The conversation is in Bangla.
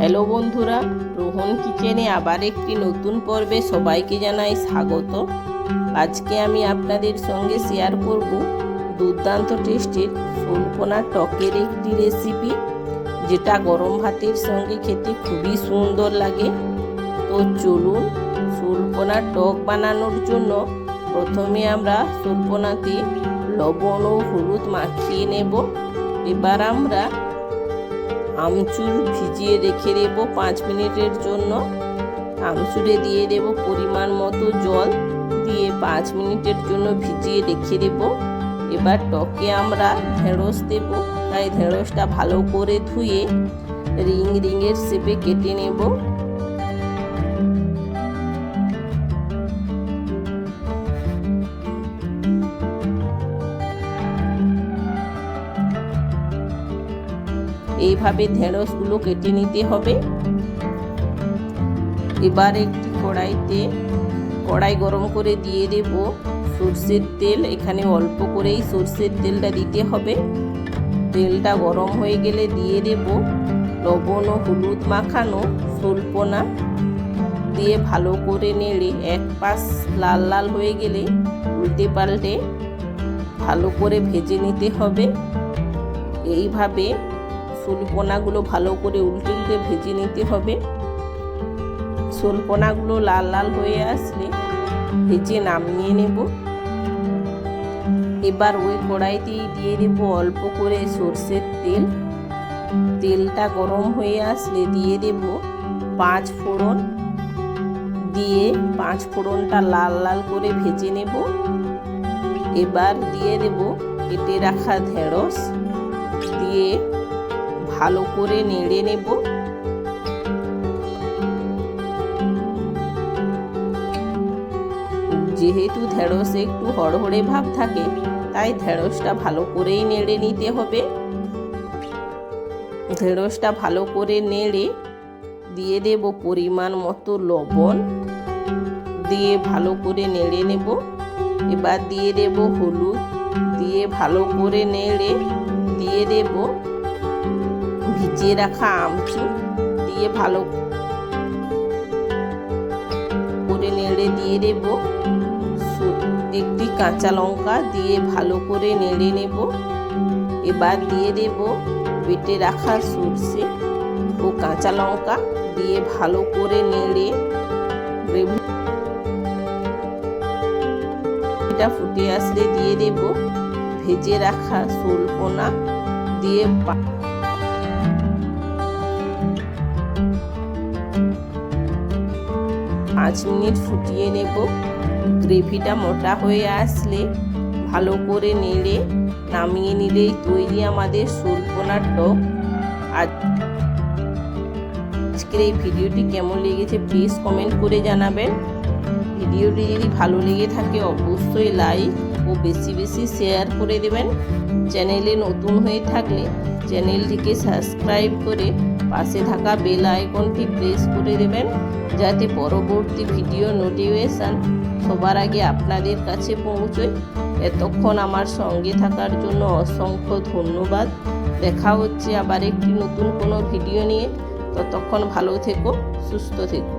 হ্যালো বন্ধুরা, রোহন কিচেনে আবার একটি নতুন পর্বে সবাইকে জানাই স্বাগত। আজকে আমি আপনাদের সঙ্গে শেয়ার করব দুর্দান্ত টেস্টের শোলপোনা টকের একটি রেসিপি, যেটা গরম ভাতের সঙ্গে খেতে খুবই সুন্দর লাগে। তো চলুন, শোলপোনা টক বানানোর জন্য প্রথমে আমরা শোলপোনাতে লবণ ও হলুদ মাখিয়ে নেব। এবার আমরা আমচুর ভিজিয়ে রেখে দেব 5 মিনিটের জন্য। আমচুরে দিয়ে দেব পরিমাণ মতো জল, দিয়ে 5 মিনিটের জন্য ভিজিয়ে রেখে দেব। এবার টকে আমরা ঢেঁড়স দেব, তাই ঢেঁড়সটা ভালো করে ধুয়ে রিংয়ের শেপে কেটে নেব। এইভাবে ঢেঁড়সগুলো কেটে নিতে হবে। এবার একটি কড়াই গরম করে দিয়ে দেব সরষের তেল। এখানে অল্প করেই সরষের তেলটা দিতে হবে। তেলটা গরম হয়ে গেলে দিয়ে দেব লবণ ও হলুদ মাখানো শোলপোনা, দিয়ে ভালো করে নেড়ে এক পাশ লাল লাল হয়ে গেলে উল্টে পাল্টে ভালো করে ভেজে নিতে হবে। এইভাবে শোলপোনাগুলো ভালো করে উল্টে উল্টে ভেজে নিতে হবে। শোলপোনাগুলো লাল লাল হয়ে আসলে ভেজে নামিয়ে নেব। এবার ওই কড়াইতেই দিয়ে দেব অল্প করে সরষের তেল। তেলটা গরম হয়ে আসলে দিয়ে দেব 5 ফোড়ন, দিয়ে 5 ফোড়নটা লাল লাল করে ভেজে নেব। এবার দিয়ে দেব কেটে রাখা ঢেঁড়স, দিয়ে ভালো করে নেড়ে নেব। যেহেতু ঢেঁড়সে একটু হড়হড়ে ভাব থাকে, তাই ঢেঁড়সটা ভালো করেই নেড়ে নিতে হবে। ঢেঁড়সটা ভালো করে নেড়ে দিয়ে দেব পরিমাণ মতো লবণ, দিয়ে ভালো করে নেড়ে নেব। এবার দিয়ে দেব হলুদ, দিয়ে ভালো করে নেড়ে দিয়ে দেব ভিজিয়ে রাখা আমচুর, দিয়ে ভালো করে নেড়ে দিয়ে দেব একটি কাঁচা লঙ্কা, দিয়ে ভালো করে নেড়ে নেব। এবার দিয়ে দেব বেটে রাখা সরষে ও কাঁচা লঙ্কা, দিয়ে ভালো করে নেড়ে গ্রেভিটা ফুটে আসলে দিয়ে দেব ভেজে রাখা শোলপোনা, দিয়ে 5 মিনিট ফুটিয়ে নেব। গ্রেভিটা মোটা হয়ে আসলে ভালো করে নেড়ে নামিয়ে নিলেই তৈরি আমাদের শোলপোনার টক। আজকের এই ভিডিওটি কেমন লেগেছে প্লিজ কমেন্ট করে জানাবেন। ভিডিওটি যদি ভালো লেগে থাকে অবশ্যই লাইক ও বেশি বেশি শেয়ার করে দেবেন। চ্যানেলে নতুন হয়ে থাকলে চ্যানেলটিকে সাবস্ক্রাইব করে পাশে থাকা বেল আইকনটি প্রেস করে দেবেন, যাতে পরবর্তী ভিডিও নোটিফিকেশন সবার আগে আপনাদের কাছে পৌঁছয়। এতক্ষণ আমার সঙ্গে থাকার জন্য অসংখ্য ধন্যবাদ। দেখা হচ্ছে আবার একটি নতুন কোনো ভিডিও নিয়ে। ততক্ষণ ভালো থেকো, সুস্থ থেকো।